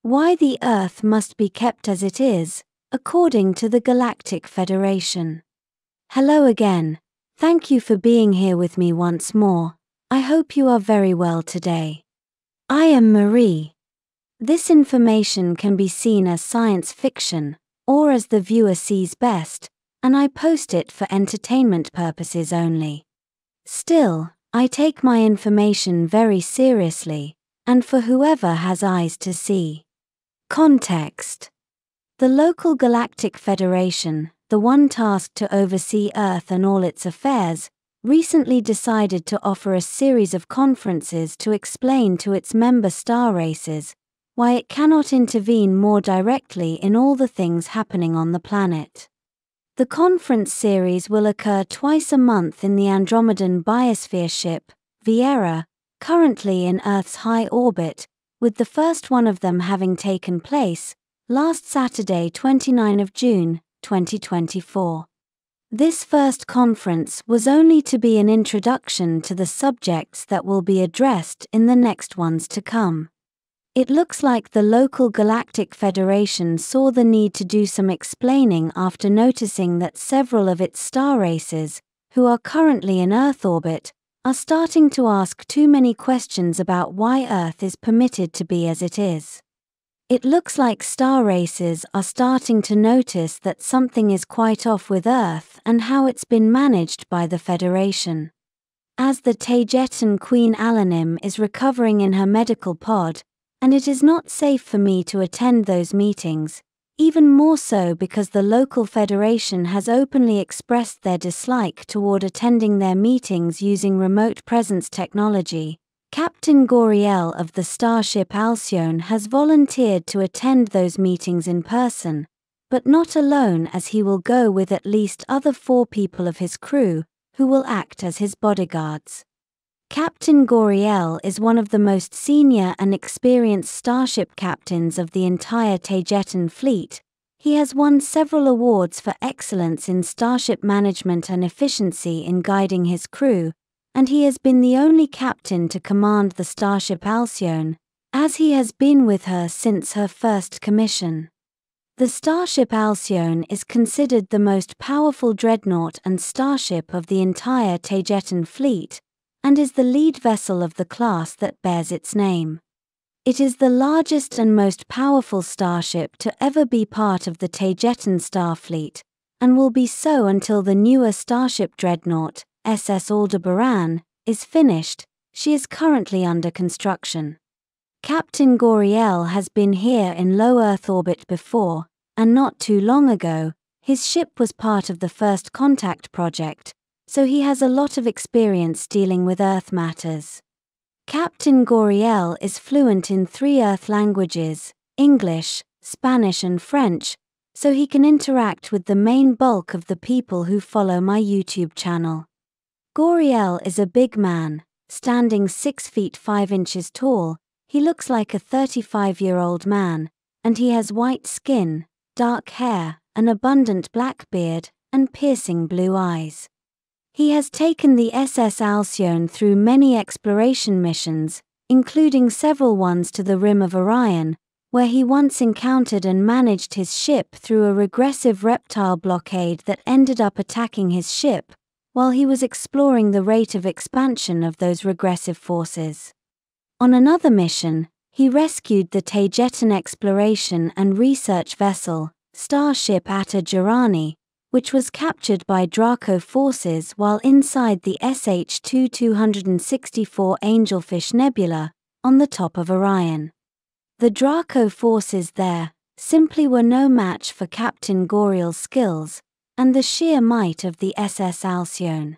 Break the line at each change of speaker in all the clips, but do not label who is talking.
Why the Earth must be kept as it is, according to the Galactic Federation. Hello again. Thank you for being here with me once more. I hope you are very well today. I am Marie. This information can be seen as science fiction, or as the viewer sees best, and I post it for entertainment purposes only. Still, I take my information very seriously, and for whoever has eyes to see. Context. The local Galactic Federation, the one tasked to oversee Earth and all its affairs, recently decided to offer a series of conferences to explain to its member star races why it cannot intervene more directly in all the things happening on the planet. The conference series will occur twice a month in the Andromedan biosphere ship, Viera, currently in Earth's high orbit, with the first one of them having taken place last Saturday, 29 June, 2024. This first conference was only to be an introduction to the subjects that will be addressed in the next ones to come. It looks like the local Galactic Federation saw the need to do some explaining after noticing that several of its star races, who are currently in Earth orbit, are starting to ask too many questions about why Earth is permitted to be as it is. It looks like star races are starting to notice that something is quite off with Earth and how it's been managed by the Federation. As the Taygetan Queen Alanim is recovering in her medical pod, and it is not safe for me to attend those meetings, even more so because the local federation has openly expressed their dislike toward attending their meetings using remote presence technology. Captain Gori'el of the starship Alcyone has volunteered to attend those meetings in person, but not alone, as he will go with at least other 4 people of his crew, who will act as his bodyguards. Captain Gori'el is one of the most senior and experienced starship captains of the entire Taygetan fleet. He has won several awards for excellence in starship management and efficiency in guiding his crew, and he has been the only captain to command the starship Alcyone, as he has been with her since her first commission. The starship Alcyone is considered the most powerful dreadnought and starship of the entire Taygetan fleet, and is the lead vessel of the class that bears its name. It is the largest and most powerful starship to ever be part of the Taygeta Starfleet, and will be so until the newer starship dreadnought, SS Aldebaran, is finished. She is currently under construction. Captain Gori'el has been here in low Earth orbit before, and not too long ago, his ship was part of the First Contact project, so he has a lot of experience dealing with Earth matters. Captain Gori'el is fluent in 3 Earth languages, English, Spanish and French, so he can interact with the main bulk of the people who follow my YouTube channel. Gori'el is a big man, standing 6 feet 5 inches tall. He looks like a 35-year-old man, and he has white skin, dark hair, an abundant black beard, and piercing blue eyes. He has taken the SS Alcyone through many exploration missions, including several ones to the rim of Orion, where he once encountered and managed his ship through a regressive reptile blockade that ended up attacking his ship, while he was exploring the rate of expansion of those regressive forces. On another mission, he rescued the Taygetan exploration and research vessel, Starship Atta Jirani, which was captured by Draco forces while inside the SH-264 Angelfish Nebula, on the top of Orion. The Draco forces there simply were no match for Captain Gori'el's skills, and the sheer might of the SS Alcyone.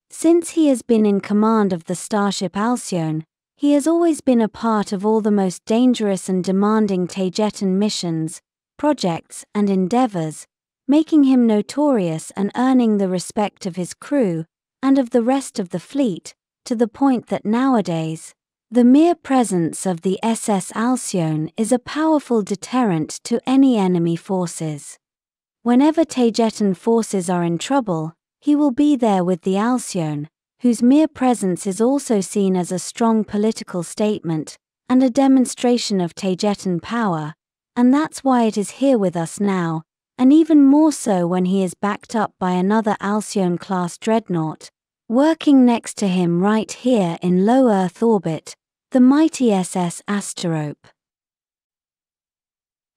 Since he has been in command of the Starship Alcyone, he has always been a part of all the most dangerous and demanding Taygetan missions, projects and endeavors, making him notorious and earning the respect of his crew, and of the rest of the fleet, to the point that nowadays, the mere presence of the SS Alcyone is a powerful deterrent to any enemy forces. Whenever Taygetan forces are in trouble, he will be there with the Alcyone, whose mere presence is also seen as a strong political statement, and a demonstration of Taygetan power, and that's why it is here with us now, and even more so when he is backed up by another Alcyone-class dreadnought, working next to him right here in low Earth orbit, the mighty SS Asterope.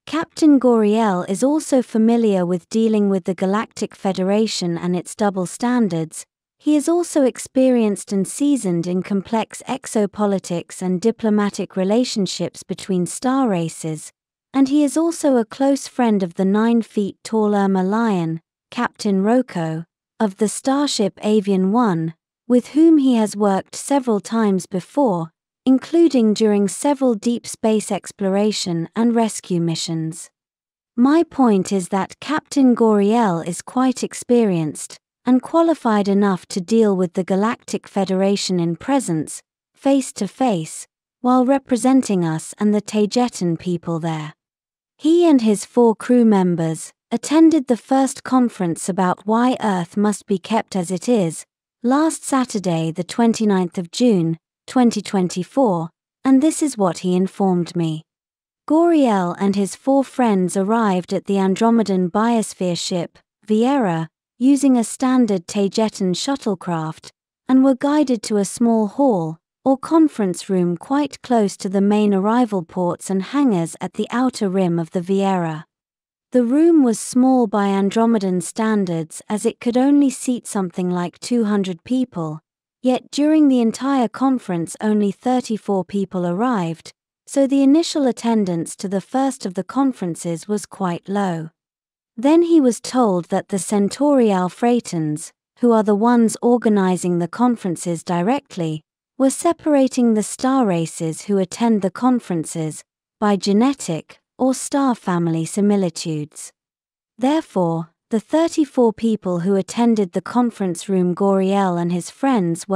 Captain Gori'el is also familiar with dealing with the Galactic Federation and its double standards. He is also experienced and seasoned in complex exopolitics and diplomatic relationships between star races, and he is also a close friend of the 9-feet-tall Irma Lion, Captain Roko, of the starship Avian 1, with whom he has worked several times before, including during several deep space exploration and rescue missions. My point is that Captain Gori'el is quite experienced and qualified enough to deal with the Galactic Federation in presence, face to face, while representing us and the Taygetan people there. He and his 4 crew members attended the first conference about why Earth must be kept as it is, last Saturday the 29th of June, 2024, and this is what he informed me. Gori'el and his 4 friends arrived at the Andromedan biosphere ship, Viera, using a standard Taygetan shuttlecraft, and were guided to a small hall, or conference room quite close to the main arrival ports and hangars at the outer rim of the Viera. The room was small by Andromedan standards as it could only seat something like 200 people, yet during the entire conference only 34 people arrived, so the initial attendance to the first of the conferences was quite low. Then he was told that the Centaurial Freightons, who are the ones organizing the conferences directly, were separating the star races who attend the conferences by genetic or star family similitudes. Therefore, the 34 people who attended the conference room Gori'el and his friends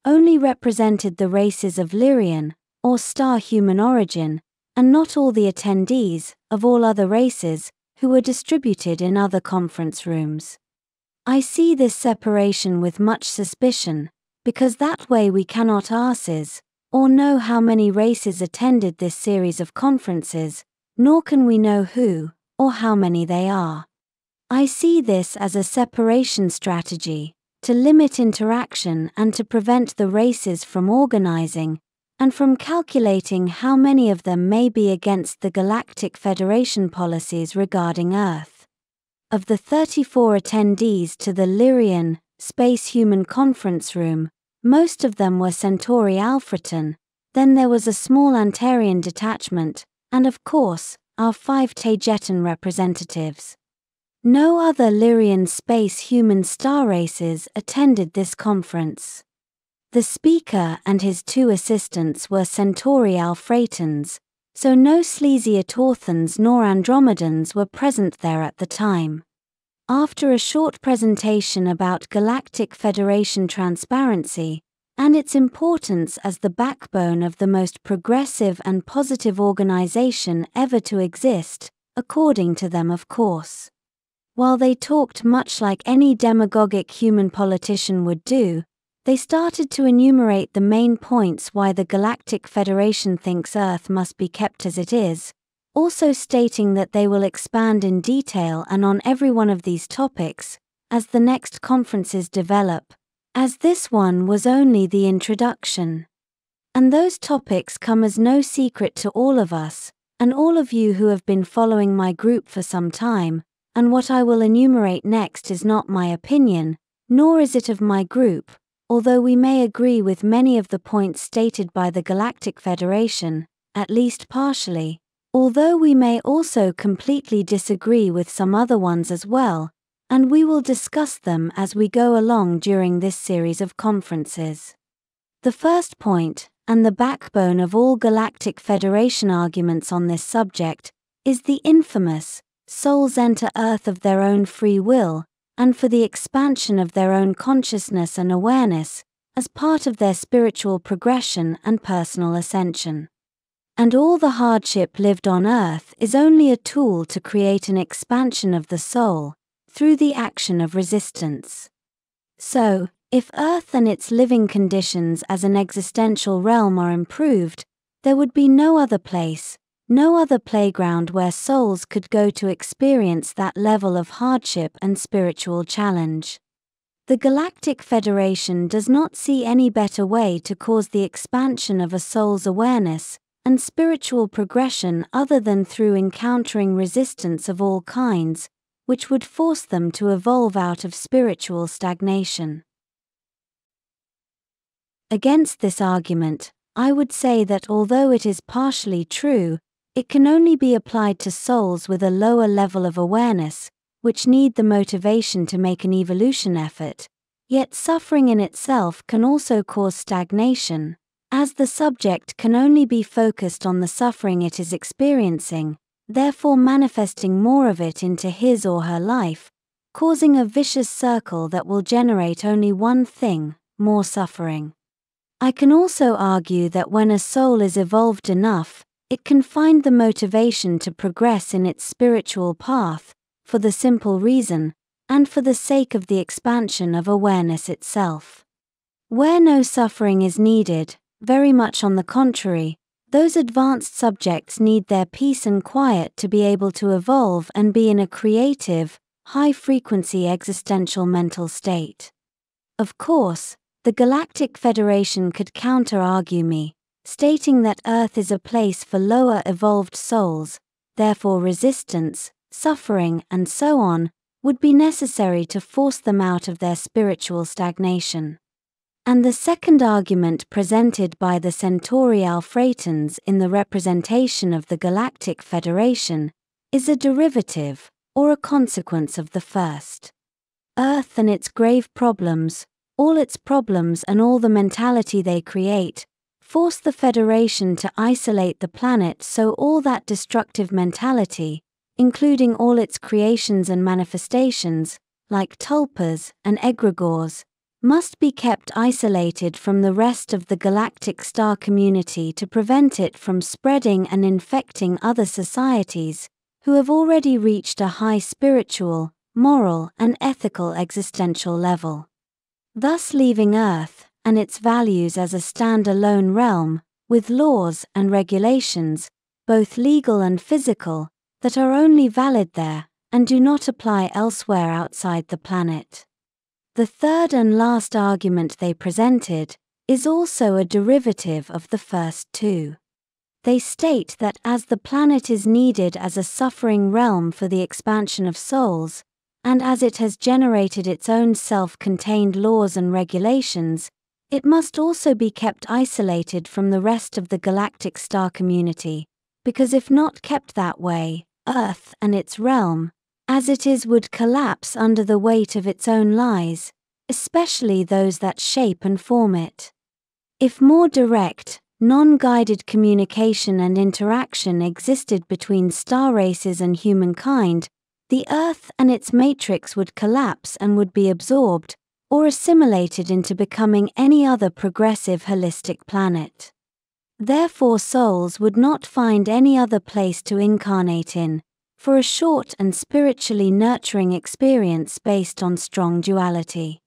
only represented the races of Lyrian, or star human origin, and not all the attendees, of all other races, who were distributed in other conference rooms. I see this separation with much suspicion, because that way we cannot assess, or know how many races attended this series of conferences, nor can we know who, or how many they are. I see this as a separation strategy, to limit interaction and to prevent the races from organizing, and from calculating how many of them may be against the Galactic Federation policies regarding Earth. Of the 34 attendees to the Lyrian Space Human Conference Room, most of them were Centauri Alphaton, then there was a small Antarian detachment, and of course, our 5 Taygetan representatives. No other Lyrian space human star races attended this conference. The speaker and his 2 assistants were Centauri Alphatons, so no Slesia-Torthans nor Andromedans were present there at the time. After a short presentation about Galactic Federation transparency and its importance as the backbone of the most progressive and positive organization ever to exist, according to them of course. While they talked much like any demagogic human politician would do, they started to enumerate the main points why the Galactic Federation thinks Earth must be kept as it is, also stating that they will expand in detail and on every one of these topics, as the next conferences develop, as this one was only the introduction. And those topics come as no secret to all of us, and all of you who have been following my group for some time, and what I will enumerate next is not my opinion, nor is it of my group, although we may agree with many of the points stated by the Galactic Federation, at least partially, although we may also completely disagree with some other ones as well, and we will discuss them as we go along during this series of conferences. The first point, and the backbone of all Galactic Federation arguments on this subject, is the infamous, souls enter Earth of their own free will, and for the expansion of their own consciousness and awareness, as part of their spiritual progression and personal ascension. And all the hardship lived on Earth is only a tool to create an expansion of the soul, through the action of resistance. So, if Earth and its living conditions as an existential realm are improved, there would be no other place, no other playground where souls could go to experience that level of hardship and spiritual challenge. The Galactic Federation does not see any better way to cause the expansion of a soul's awareness and spiritual progression other than through encountering resistance of all kinds, which would force them to evolve out of spiritual stagnation. Against this argument, I would say that although it is partially true, it can only be applied to souls with a lower level of awareness, which need the motivation to make an evolution effort, yet suffering in itself can also cause stagnation, as the subject can only be focused on the suffering it is experiencing, therefore manifesting more of it into his or her life, causing a vicious circle that will generate only one thing: more suffering. I can also argue that when a soul is evolved enough, it can find the motivation to progress in its spiritual path, for the simple reason, and for the sake of the expansion of awareness itself. Where no suffering is needed, very much on the contrary, those advanced subjects need their peace and quiet to be able to evolve and be in a creative, high-frequency existential mental state. Of course, the Galactic Federation could counter-argue me, stating that Earth is a place for lower evolved souls, therefore resistance, suffering, and so on, would be necessary to force them out of their spiritual stagnation. And the second argument presented by the Centauri Alphratans in the representation of the Galactic Federation is a derivative, or a consequence of the first. Earth and its grave problems, all its problems and all the mentality they create, force the Federation to isolate the planet so all that destructive mentality, including all its creations and manifestations, like tulpas and egregores, must be kept isolated from the rest of the galactic star community to prevent it from spreading and infecting other societies, who have already reached a high spiritual, moral, and ethical existential level. Thus leaving Earth and its values as a stand-alone realm, with laws and regulations, both legal and physical, that are only valid there, and do not apply elsewhere outside the planet. The third and last argument they presented is also a derivative of the first two. They state that as the planet is needed as a suffering realm for the expansion of souls, and as it has generated its own self-contained laws and regulations, it must also be kept isolated from the rest of the galactic star community, because if not kept that way, Earth and its realm, as it is, would collapse under the weight of its own lies, especially those that shape and form it. If more direct, non-guided communication and interaction existed between star races and humankind, the Earth and its matrix would collapse and would be absorbed, or assimilated into becoming any other progressive holistic planet. Therefore souls would not find any other place to incarnate in, for a short and spiritually nurturing experience based on strong duality.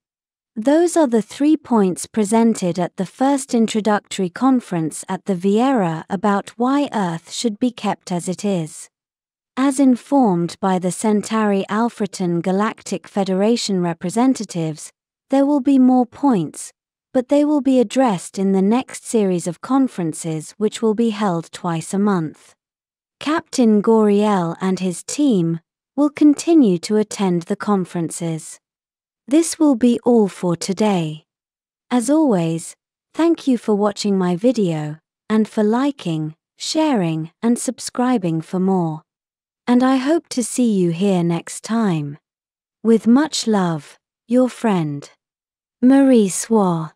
Those are the 3 points presented at the first introductory conference at the Vieira about why Earth should be kept as it is. As informed by the Centauri Alphratan Galactic Federation representatives, there will be more points, but they will be addressed in the next series of conferences which will be held twice a month. Captain Gori'el and his team will continue to attend the conferences. This will be all for today. As always, thank you for watching my video, and for liking, sharing, and subscribing for more. And I hope to see you here next time. With much love, your friend, Marie Swaruu.